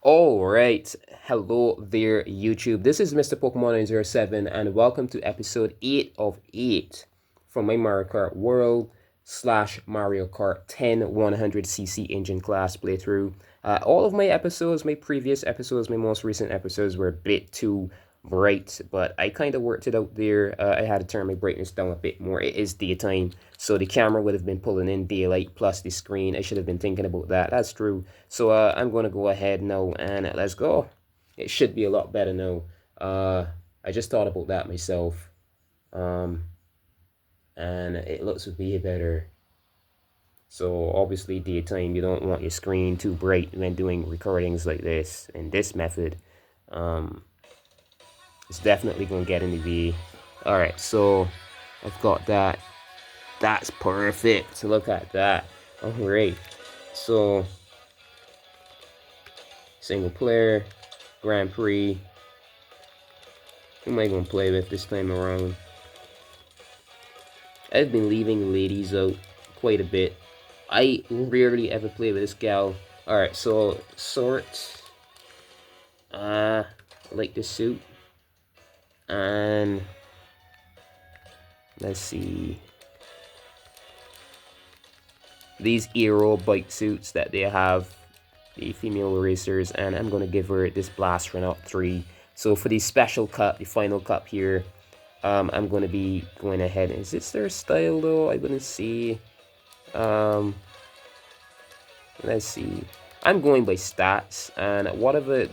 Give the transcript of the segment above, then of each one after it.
Alright, hello there YouTube. This is Mr. Pokemon 907 and welcome to episode 8 of 8 from my Mario Kart World slash Mario Kart 10 100cc engine class playthrough. All of my episodes, my previous episodes, my most recent episodes were a bit too bright, but I kind of worked it out there. I had to turn my brightness down a bit more. It is daytime, so the camera would have been pulling in daylight plus the screen. I should have been thinking about that. That's true. So I'm going to go ahead now and let's go. It should be a lot better now. I just thought about that myself. Um, and it looks way better. So obviously daytime, you don't want your screen too bright when doing recordings like this. And this method, um, it's definitely going to get in the way. Alright, so I've got that. That's perfect. Look at that. Alright, so single player, Grand Prix. Who am I going to play with this time around? I've been leaving ladies out quite a bit. I rarely ever play with this gal. Alright, so sort. I like this suit. And let's see. These Aero bike suits that they have, the female racers, and I'm going to give her this Blast Run 3. So for the special cup, the final cup here, I'm going to be going ahead. Is this their style though? I wouldn't see. Let's see. I'm going by stats, and whatever,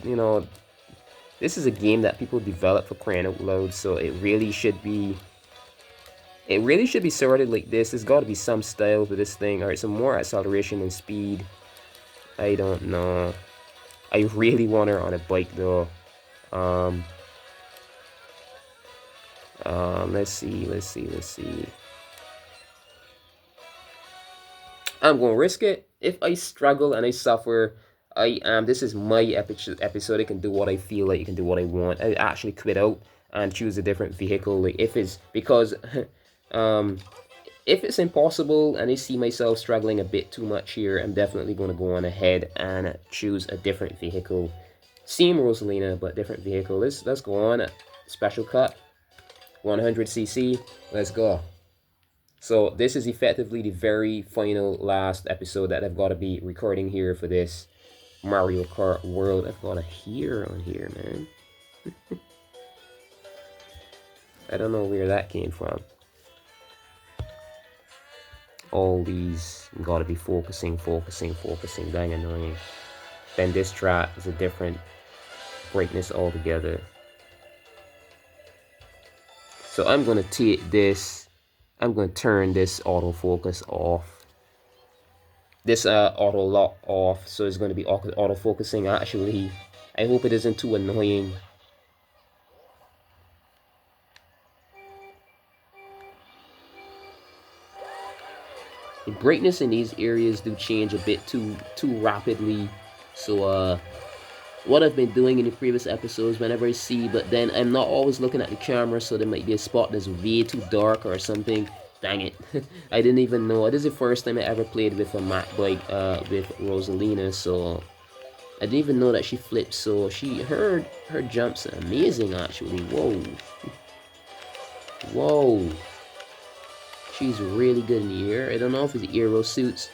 this is a game that people develop for crying out loud, so it really should be sorted like this. There's got to be some style to this thing. Alright, so more acceleration and speed. I don't know. I really want her on a bike though. Let's see. I'm gonna risk it. If I struggle and I suffer, this is my episode. I can do what I feel like. You can do what I want. I actually quit out and choose a different vehicle. Like if it's because, if it's impossible and I see myself struggling a bit too much here, I'm definitely gonna go on ahead and choose a different vehicle. Same Rosalina, but different vehicle. Let's go on. Special cut, 100cc. Let's go. So this is effectively the very final last episode that I've got to be recording here for this Mario Kart World. I've got a hair on here, man. I don't know where that came from. All these got to be focusing. Dang annoying. Then this track is a different brightness altogether. So I'm going to take this. I'm going to turn this autofocus off. This auto lock off. So it's going to be autofocusing actually. I hope it isn't too annoying. The brightness in these areas do change a bit too rapidly. So what I've been doing in the previous episodes, whenever I see, but then I'm not always looking at the camera, so there might be a spot that's way too dark or something. Dang it. I didn't even know. This is the first time I ever played with a Mac bike with Rosalina, so I didn't even know that she flips. So her jumps are amazing actually. Whoa. She's really good in the air. I don't know if it's Aero suits.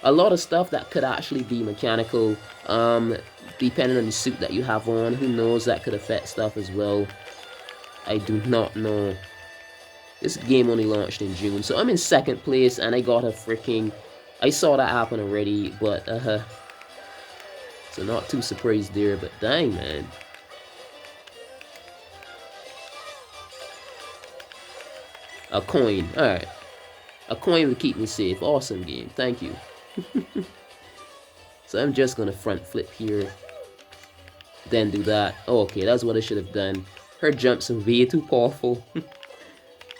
A lot of stuff that could actually be mechanical, depending on the suit that you have on. Who knows, that could affect stuff as well. I do not know. This game only launched in June, so I'm in second place, and I got a freaking... I saw that happen already, but, so not too surprised there, but dang, man. A coin, alright. A coin would keep me safe. Awesome game, thank you. So I'm just gonna front flip here, then do that. Oh, okay, that's what I should have done. Her jumps are way too powerful.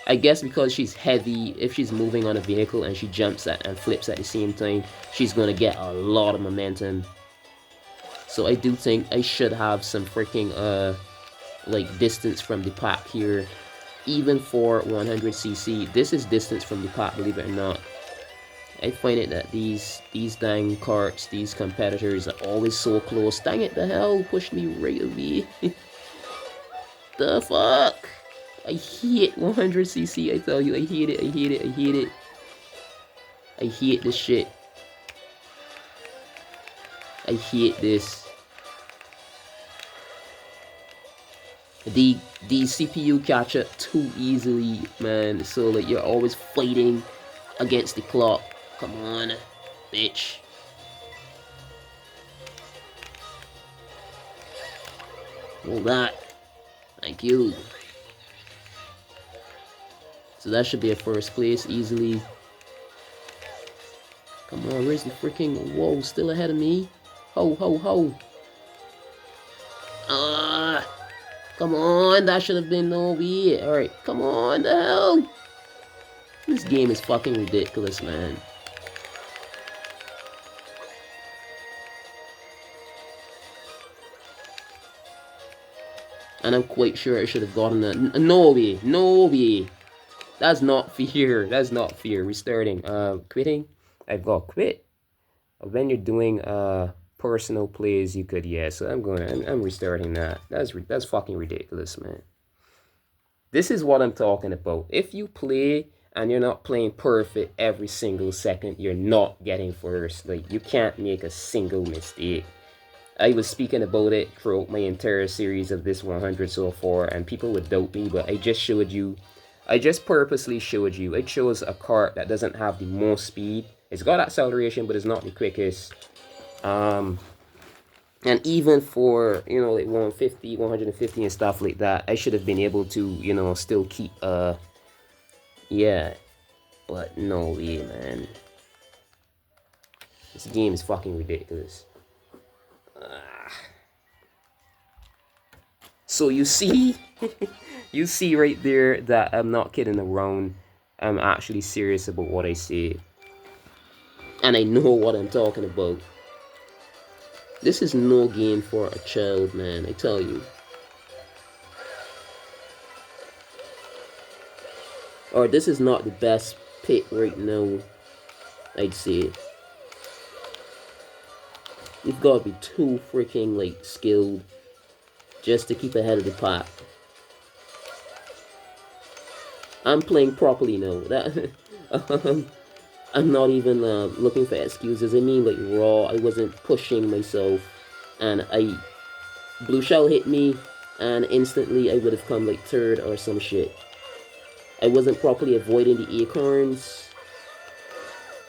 I guess because she's heavy, if she's moving on a vehicle and she jumps at and flips at the same time, she's gonna get a lot of momentum. So I do think I should have some freaking like distance from the pack here. Even for 100cc, this is distance from the pack, believe it or not. I find it that these dang carts, these competitors are always so close. Dang it, the hell pushed me right away. The fuck? I hate 100cc, I tell you, I hate it, I hate it, I hate it. I hate this shit. I hate this. The CPU catch up too easily, man. So like you're always fighting against the clock. Come on, bitch. All that. Thank you. So that should be a first place easily. Come on, where's the freaking... Whoa, still ahead of me? Ho, ho, ho. Come on, that should have been no way. Alright, come on, the hell? This game is fucking ridiculous, man. And I'm quite sure I should have gotten a... No way, no way. That's not fair, that's not fair. Restarting, quitting. I've got quit. When you're doing personal plays, you could, yeah. So I'm restarting that. That's fucking ridiculous, man. This is what I'm talking about. If you play and you're not playing perfect every single second, you're not getting first. Like, you can't make a single mistake. I was speaking about it throughout my entire series of this 100 so far, and people would doubt me, but I just showed you. I just purposely showed you. I chose a cart that doesn't have the most speed. It's got acceleration, but it's not the quickest. And even for, you know, like 150, 150 and stuff like that, I should have been able to, you know, still keep, yeah. But no way, man. This game is fucking ridiculous. So you see, you see right there that I'm not kidding around. I'm actually serious about what I say. And I know what I'm talking about. This is no game for a child, man, I tell you. Or this is not the best pick right now, I'd say. You've got to be too freaking, like, skilled just to keep ahead of the pack. I'm playing properly now. That I'm not even looking for excuses. I mean, like, raw. I wasn't pushing myself, and blue shell hit me, and instantly I would have come like third or some shit. I wasn't properly avoiding the acorns.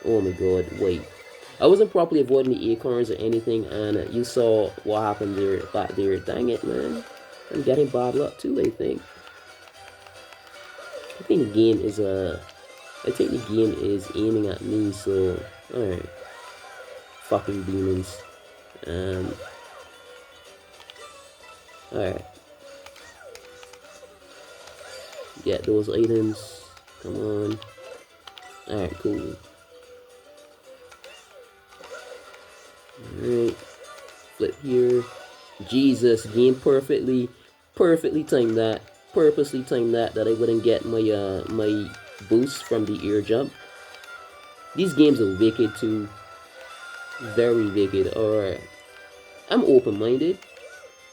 Oh my god! Wait, I wasn't properly avoiding the acorns or anything, and you saw what happened there, back there. Dang it, man! I'm getting bad luck too, I think. I think the game is aiming at me, so alright. Fucking demons. Alright. Get those items. Come on. Alright, cool. Alright. Flip here. Jesus, game perfectly timed that. Purposely timed that I wouldn't get my my boost from the air jump. These games are wicked too. Very wicked. Alright. I'm open-minded,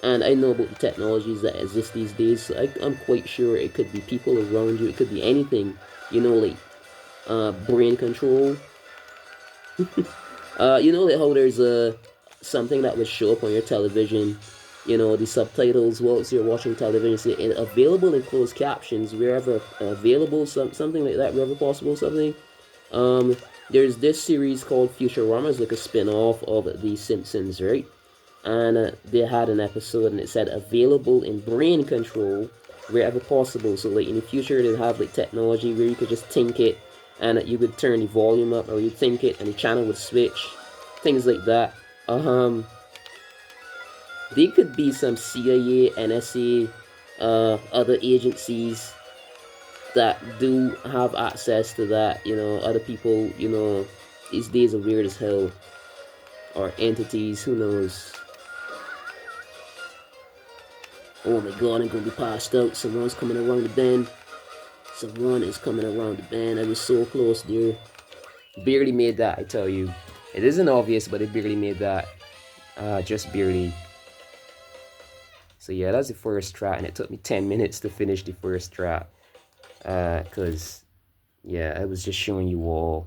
and I know about the technologies that exist these days, so I'm quite sure it could be people around you, it could be anything, you know, like brain control. You know, like how there's something that would show up on your television, you know, the subtitles whilst you're watching television, say available in closed captions wherever available, something like that, wherever possible, something. There's this series called Futurama. It's like a spin-off of The Simpsons, right? And they had an episode and it said available in brain control wherever possible. So like in the future they'll have like technology where you could just think it and you could turn the volume up, or you think it and the channel would switch, things like that. They could be some CIA, NSA, other agencies that do have access to that, you know, other people, you know, these days are weird as hell. Or entities, who knows. Oh my god, I'm gonna be passed out. Someone's coming around the bend. Someone is coming around the bend. I was so close there. Barely made that, I tell you. It isn't obvious, but it barely made that. Just barely. So yeah, that's the first track, and it took me 10 minutes to finish the first track. Cause yeah, I was just showing you all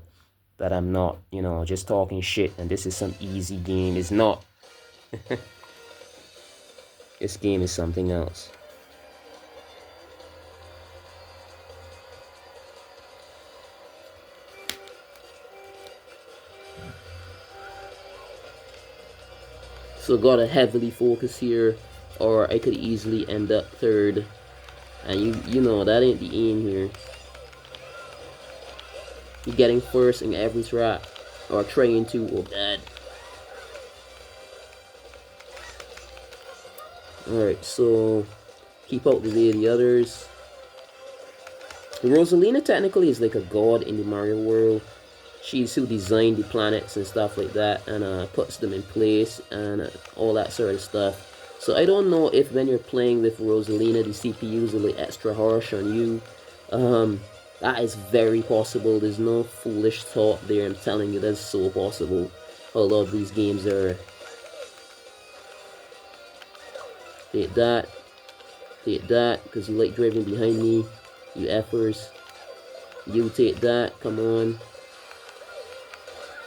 that I'm not, you know, just talking shit, and this is some easy game. It's not. This game is something else. So gotta heavily focus here, or I could easily end up third. And you know that ain't the aim here. You're getting first in every track, or trying to, or bad. Alright, so keep out the way of the others. Rosalina technically is like a god in the Mario world. She's who designed the planets and stuff like that, and puts them in place and all that sort of stuff. So I don't know if when you're playing with Rosalina, the CPUs are like extra harsh on you. That is very possible. There's no foolish thought there. I'm telling you, that's so possible. A lot of these games are. Take that, because you like driving behind me, you effers. You take that, come on.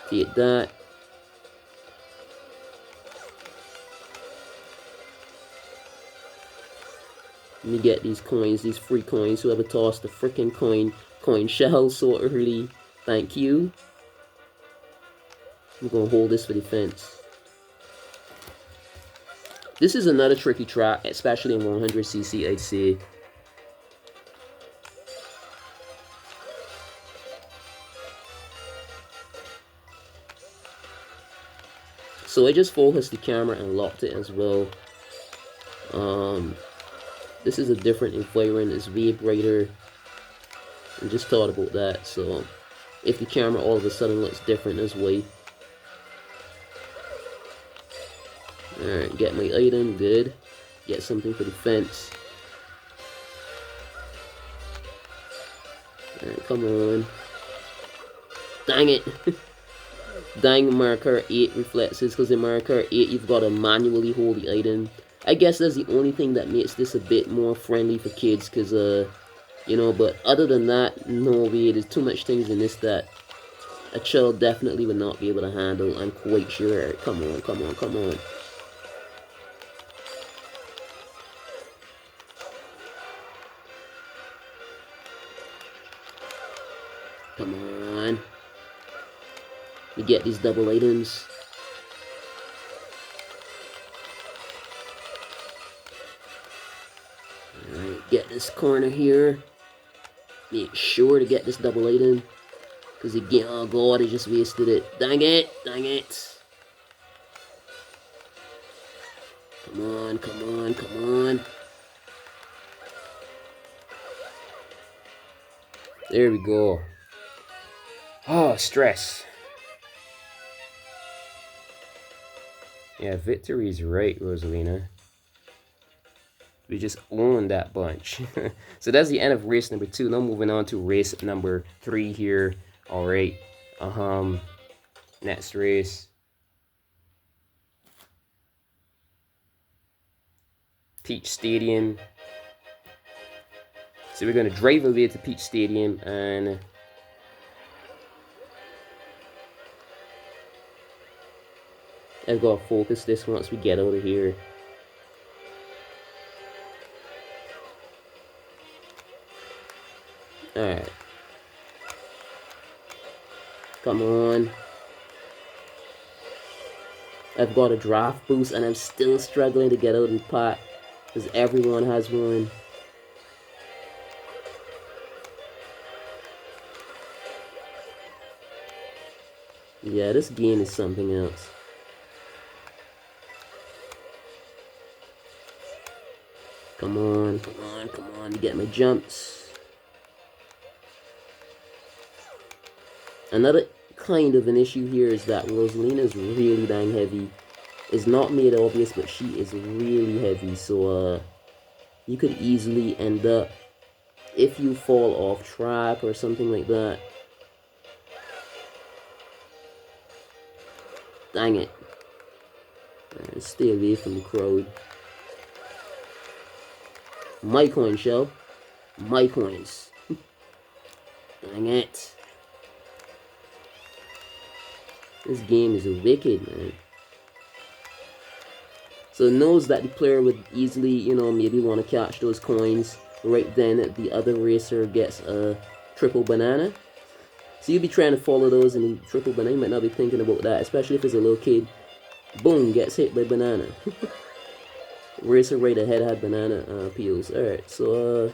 Take that. Let me get these coins, these free coins. Whoever tossed the freaking coin shell so early, thank you. I'm gonna hold this for defense. This is another tricky track, especially in 100cc, I'd say. So I just focused the camera and locked it as well. This is a different environment, it's way brighter. I just thought about that, so if the camera all of a sudden looks different this way. Alright, get my item, good. Get something for defense. Alright, come on. Dang it! Dang Mario Kart 8 reflexes, because in Mario Kart 8 you've got to manually hold the item. I guess that's the only thing that makes this a bit more friendly for kids, because, you know, but other than that, no way, there's too much things in this that a child definitely would not be able to handle, I'm quite sure. Come on, come on, come on. Come on. We get these double items. Alright, get this corner here. Make sure to get this double item. Because again, oh god, I just wasted it. Dang it, dang it. Come on, come on, come on. There we go. Oh, stress. Yeah, victory's right, Rosalina. We just own that bunch. So that's the end of race number 2. Now moving on to race number 3 here. All right. Next race. Peach Stadium. So we're gonna drive away to Peach Stadium and I've got to focus this once we get out of here. Alright. Come on. I've got a draft boost and I'm still struggling to get out of the pot because everyone has one. Yeah, this game is something else. Come on, come on, come on to get my jumps. Another kind of an issue here is that Rosalina is really dang heavy. It's not made obvious, but she is really heavy. So you could easily end up, if you fall off track or something like that, Dang it. Stay away from the crowd. My coin, show. My coins. Dang it. This game is wicked, man. So it knows that the player would easily, you know, maybe want to catch those coins. Right then, the other racer gets a triple banana. So you'll be trying to follow those in the triple banana. You might not be thinking about that, especially if it's a little kid. Boom, gets hit by banana. Racer right ahead had banana peels. Alright, so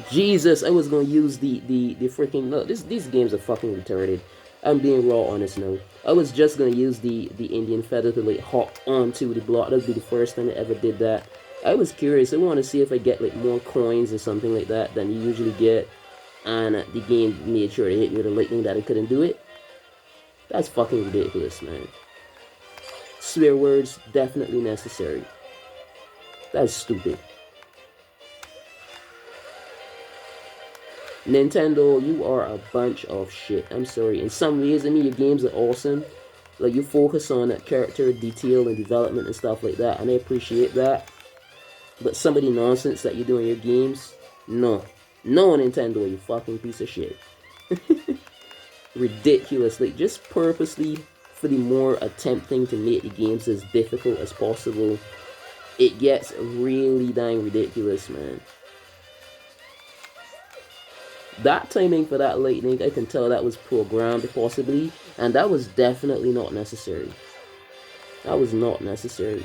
Jesus, I was gonna use the freaking no, these games are fucking retarded. I'm being raw honest now. I was just gonna use the Indian feather to like hop onto the block. That would be the first time I ever did that. I was curious. I want to see if I get like more coins or something like that than you usually get. And the game made sure to hit me with a lightning that I couldn't do it. That's fucking ridiculous, man. Swear words definitely necessary. That's stupid. Nintendo, you are a bunch of shit. I'm sorry. In some ways, I mean, your games are awesome. Like, you focus on character detail and development and stuff like that, and I appreciate that. But some of the nonsense that you do in your games, no. No, Nintendo, you fucking piece of shit. Ridiculous. Like, just purposely, for the more attempting to make the games as difficult as possible, it gets really dang ridiculous, man. That timing for that lightning, I can tell that was programmed possibly, and that was definitely not necessary. That was not necessary.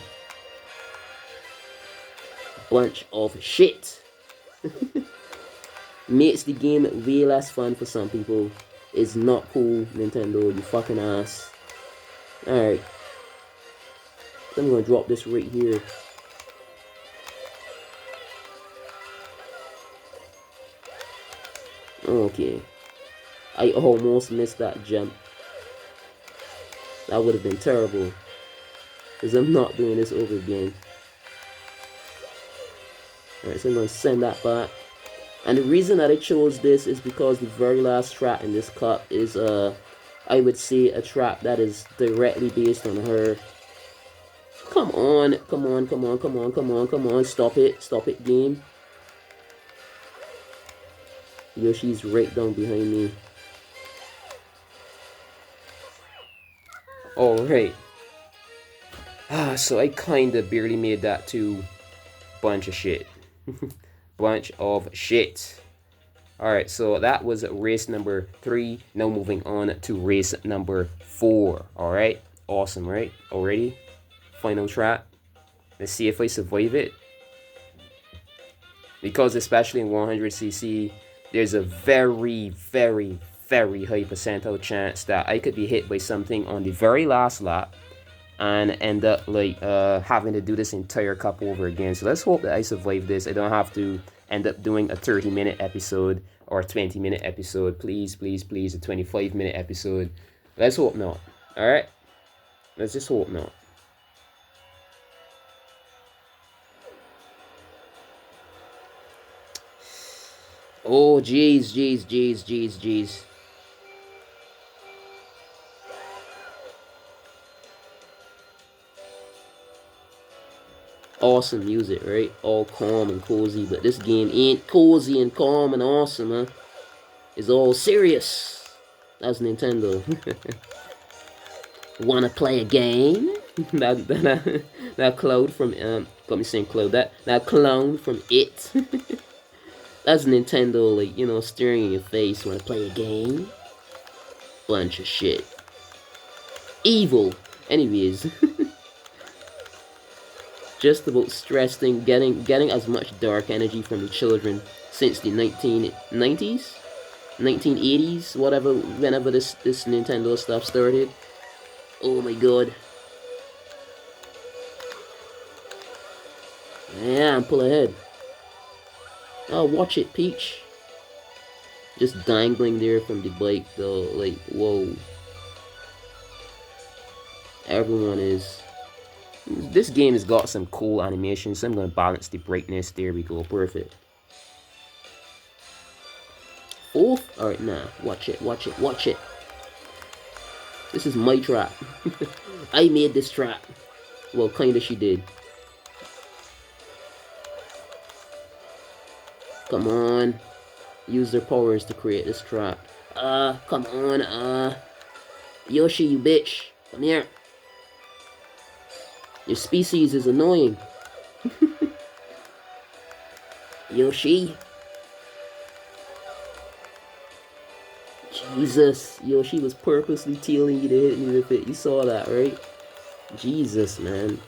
Bunch of shit. Makes the game way less fun for some people. It's not cool, Nintendo, you fucking ass. Alright. I'm gonna drop this right here. Okay. I almost missed that jump. That would have been terrible. Because I'm not doing this over again. Alright, so I'm going to send that back. And the reason that I chose this is because the very last trap in this cup is, I would say, a trap that is directly based on her. Come on, come on, come on, come on, come on, come on. Stop it, game. Yoshi's right down behind me. Alright. So I kinda barely made that to bunch of shit. Bunch of shit. Alright, so that was race number 3. Now moving on to race number 4. Alright, awesome, right? Already? Final trap. Let's see if I survive it. Because especially in 100cc, there's a very, very, very high percentile chance that I could be hit by something on the very last lap and end up like having to do this entire cup over again. So let's hope that I survive this. I don't have to end up doing a 30-minute episode or a 20-minute episode. Please, please, please, a 25-minute episode. Let's hope not. Alright? Let's just hope not. Oh, jeez, jeez, jeez, jeez, jeez. Awesome music, right? All calm and cozy, but this game ain't cozy and calm and awesome, huh? It's all serious. That's Nintendo. Wanna play a game? that Cloud from got me saying Cloud. That clown from It. That's Nintendo, like, you know, staring in your face. Wanna play a game? Bunch of shit. Evil. Anyways. Just about stressing getting as much dark energy from the children since the 1990s? 1980s? Whatever, whenever this Nintendo stuff started. Oh my god. Yeah, pull ahead. Oh, watch it, Peach. Just dangling there from the bike, though. Like, whoa. Everyone is. This game has got some cool animations, so I'm going to balance the brightness. There we go, perfect. Fourth? Alright, nah. Watch it, watch it, watch it. This is my trap. I made this trap. Well, kinda she did. Come on. Use their powers to create this trap. Come on, Yoshi, you bitch. Come here. Your species is annoying. Yoshi. Jesus. Yoshi was purposely telling you to hit me with it. You saw that, right? Jesus, man.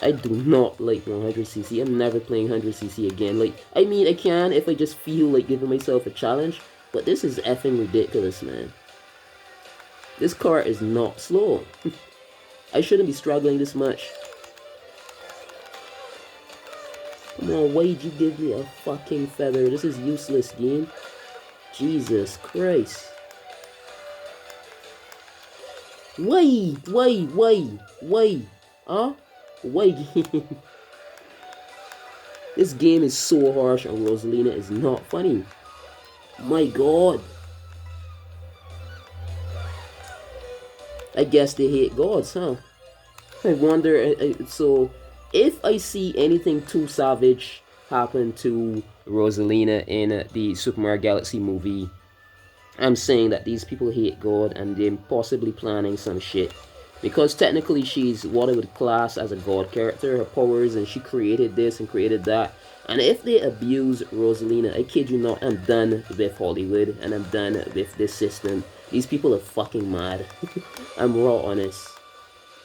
I do not like 100cc. I'm never playing 100cc again. Like, I mean, I can if I just feel like giving myself a challenge. But this is effing ridiculous, man. This car is not slow. I shouldn't be struggling this much. Come on, why'd you give me a fucking feather? This is useless, game. Jesus Christ. Why? Huh? Why game? This game is so harsh and Rosalina is not funny. My god. I guess they hate gods, huh? I wonder, so if I see anything too savage happen to Rosalina in the Super Mario Galaxy movie, I'm saying that these people hate God and they're possibly planning some shit. Because technically she's what I would class as a God character, her powers, and she created this and created that. And if they abuse Rosalina, I kid you not, I'm done with Hollywood and I'm done with this system. These people are fucking mad. I'm raw honest.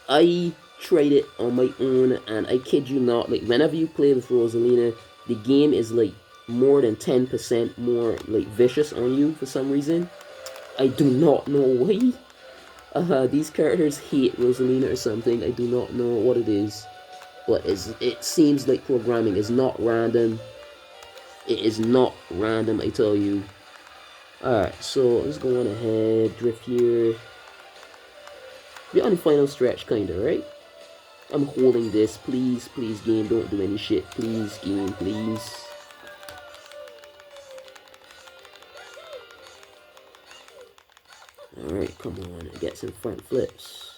I tried it on my own and I kid you not, like whenever you play with Rosalina, the game is like more than 10% more like vicious on you for some reason. I do not know why. These characters hate Rosalina or something. I do not know what it is. But it seems like programming is not random. It is not random, I tell you. Alright, so let's go on ahead, drift here. We're on the final stretch, kinda, right? I'm holding this. Please, please, game, don't do any shit. Please, game, please. Alright, come on, get some front flips.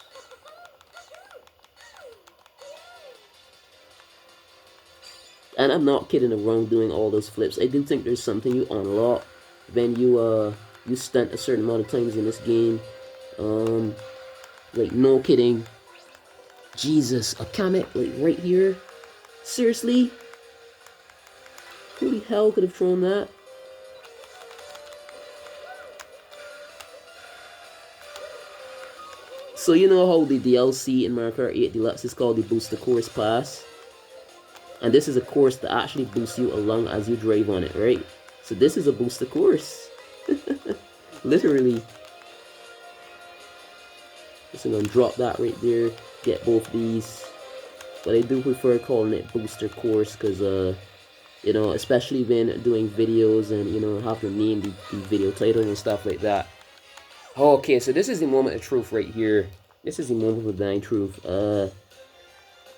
And I'm not kidding around doing all those flips. I do think there's something you unlock when you stunt a certain amount of times in this game. Like no kidding. Jesus, a Kamek like right here? Seriously? Who the hell could have thrown that? So you know how the DLC in Mario Kart 8 Deluxe is called the Booster Course Pass? And this is a course that actually boosts you along as you drive on it, right? So this is a booster course. Literally. So I'm going to drop that right there. Get both these. But I do prefer calling it booster course because, you know, especially when doing videos and, you know, have to name the video title and stuff like that. Okay, so this is the moment of truth right here. This is the moment of divine truth.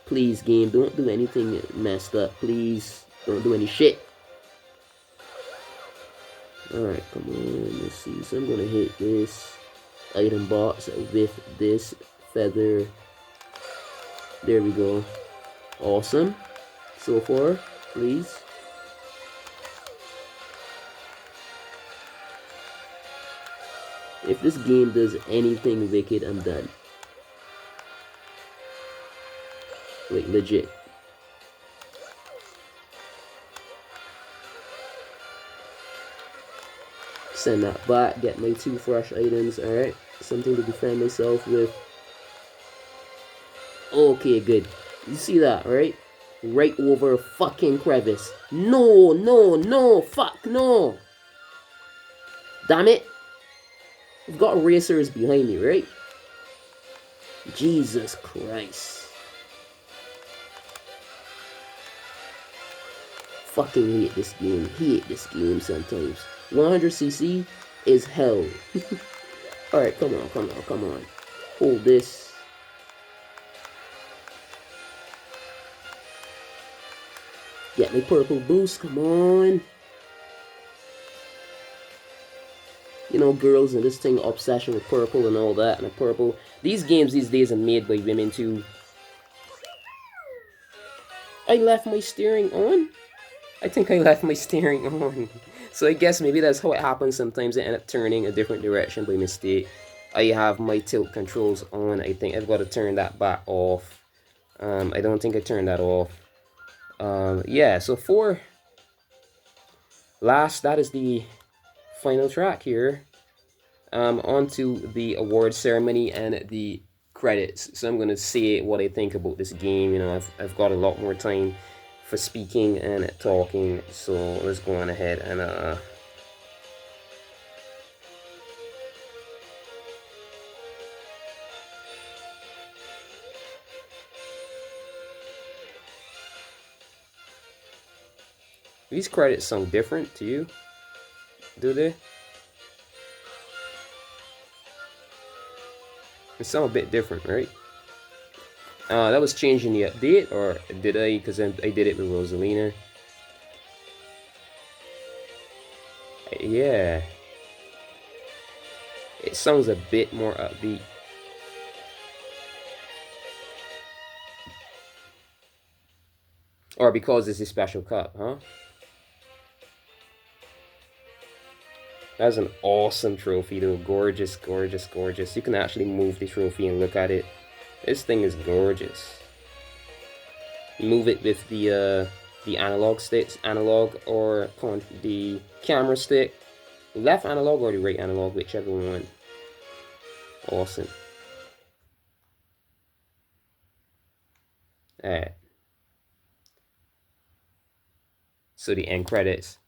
Please, game, don't do anything messed up. Please, don't do any shit. Alright, come on, let's see. So I'm gonna hit this item box with this feather. There we go. Awesome. So far, please. If this game does anything wicked, I'm done. Like, legit. Send that back, get my 2 fresh items, alright? Something to defend myself with. Okay, good. You see that, right? Right over a fucking crevice. No, no, no, fuck, no. Damn it. I've got racers behind me, right? Jesus Christ. Fucking hate this game. Hate this game sometimes. 100cc is hell. Alright, come on, come on, come on. Hold this. Get my purple boost, come on. you know, girls and this thing obsession with purple and all that, and the purple. These games these days are made by women too. I left my steering on. I think I left my steering on. So I guess maybe that's how it happens sometimes. I end up turning a different direction by mistake. I have my tilt controls on. I think I've got to turn that back off. I don't think I turned that off. Yeah, so for last, that is the final track here. On to the award ceremony and the credits. So I'm gonna say what I think about this game. You know, I've got a lot more time for speaking and talking, so let's go on ahead and these credits sound different to you, do they? They sound a bit different, right? That was changing the update, or did I? Because I did it with Rosalina. Yeah. It sounds a bit more upbeat. Or because it's a special cup, huh? That's an awesome trophy though. Gorgeous, gorgeous, gorgeous. You can actually move the trophy and look at it. This thing is gorgeous. Move it with the analog sticks, analog or the camera stick, left analog or the right analog, whichever one. Awesome. Alright. So the end credits.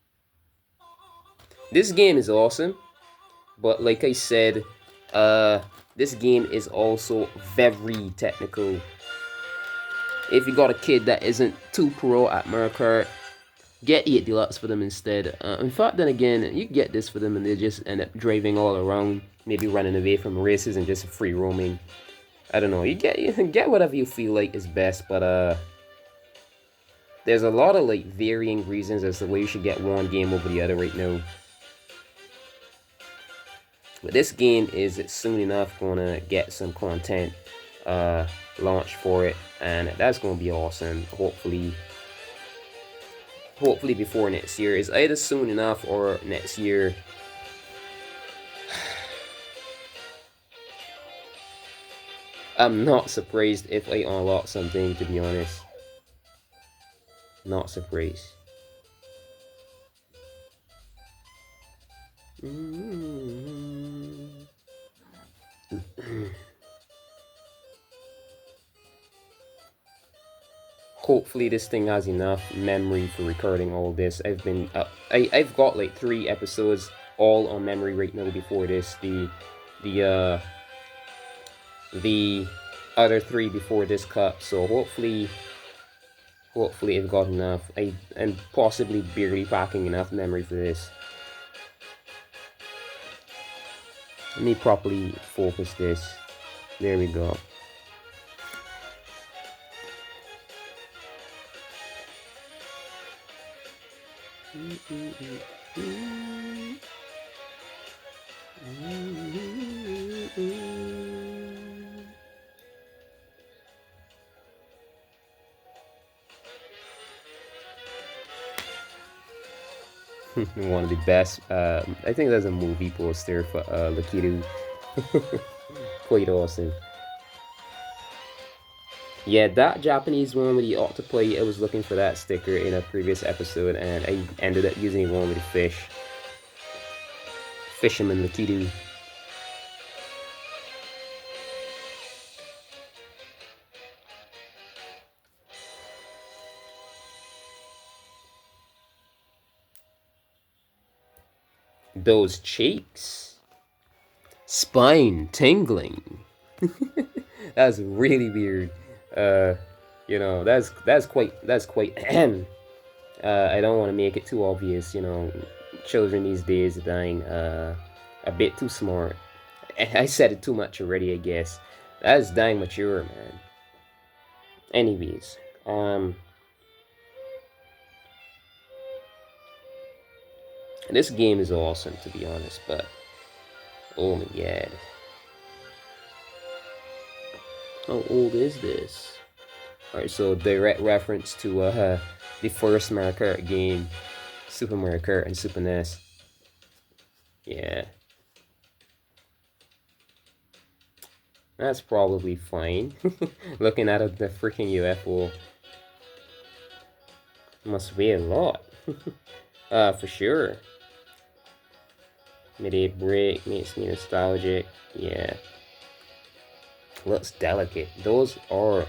This game is awesome, but like I said, this game is also very technical. If you got a kid that isn't too pro at Mario Kart, get 8 Deluxe for them instead. In fact, then again, you get this for them and they just end up driving all around, maybe running away from races and just free roaming. I don't know. You get whatever you feel like is best, but there's a lot of like varying reasons as to why you should get one game over the other right now. But this game is soon enough gonna get some content launched for it, and that's gonna be awesome. Hopefully before next year. It's either soon enough or next year. I'm not surprised if I unlock something, to be honest. Not surprised. Hopefully this thing has enough memory for recording all this. I've got like 3 episodes all on memory right now before this. The other 3 before this cup. So hopefully I've got enough. I'm possibly barely packing enough memory for this. Let me properly focus this. There we go. One of the best. I think there's a movie poster for Lakitu. Quite awesome. Yeah, that Japanese one with the octopi, I was looking for that sticker in a previous episode, and I ended up using one with the fish. Fisherman Lakitu. Those cheeks. Spine tingling. That's really weird. You know, that's quite I don't want to make it too obvious, you know. Children these days are dying a bit too smart. I said it too much already, I guess. That's dying mature, man. Anyways, this game is awesome, to be honest, but Oh my god. How old is this? Alright, so direct reference to the first Mario Kart game, Super Mario Kart and Super NES. Yeah. That's probably fine. Looking at the freaking UFO. Must weigh a lot. For sure. Mid-A break makes me nostalgic. Yeah. Looks delicate. Those are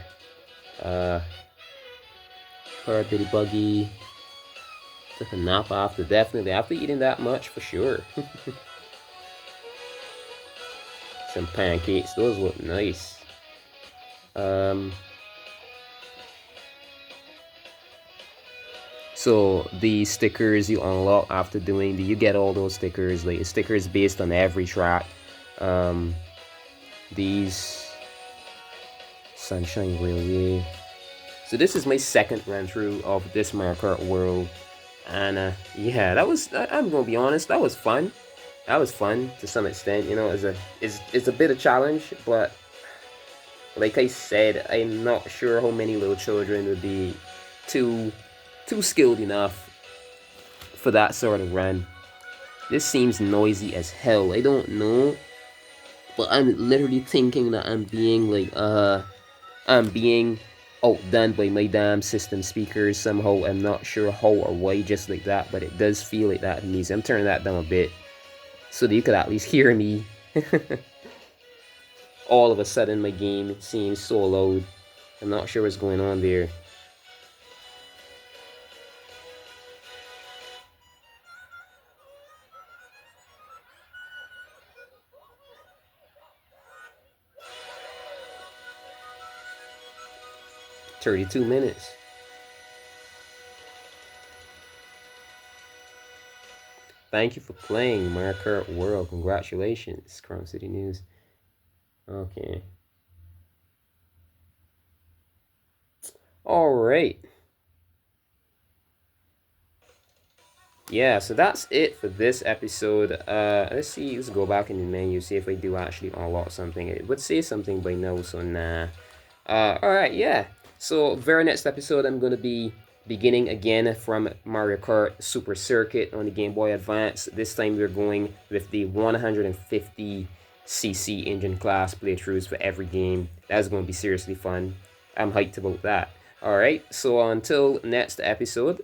pretty buggy. Took a nap after, definitely after eating that much for sure. Some pancakes, those look nice. So the stickers you unlock after doing you get all those stickers, like stickers based on every track. These Sunshine Railway. So this is my second run through of this Mario Kart World, and yeah, that was, I'm gonna be honest, that was fun. That was fun to some extent. You know, it's a bit of challenge, but like I said, I'm not sure how many little children would be too skilled enough for that sort of run. This seems noisy as hell. I don't know, but I'm literally thinking that I'm being like I'm being outdone by my damn system speakers somehow. I'm not sure how or why, just like that, but it does feel like that to me. So I'm turning that down a bit so that you could at least hear me. All of a sudden my game seems so loud. I'm not sure what's going on there. "32 minutes. Thank you for playing Mario Kart World. Congratulations, Chrome City News." Okay. All right. Yeah, so that's it for this episode. Let's see. Let's go back in the menu, see if I do actually unlock something. It would say something by now, so nah. All right, yeah. So very next episode, I'm gonna be beginning again from Mario Kart Super Circuit on the Game Boy Advance. This time we're going with the 150cc engine class playthroughs for every game. That's gonna be seriously fun. I'm hyped about that. All right. So until next episode,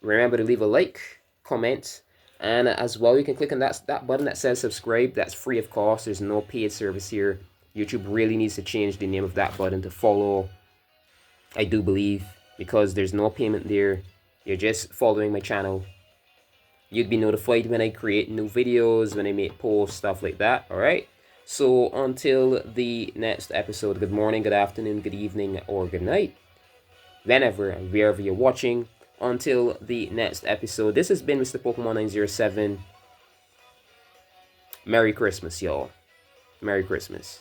remember to leave a like, comment, and as well, you can click on that button that says subscribe. That's free of cost. There's no paid service here. YouTube really needs to change the name of that button to follow, I do believe, because there's no payment there. You're just following my channel. You'd be notified when I create new videos, when I make posts, stuff like that. All right. So until the next episode, good morning, good afternoon, good evening, or good night, whenever and wherever you're watching. Until the next episode, this has been Mr. Pokemon 907. Merry Christmas, y'all. Merry Christmas.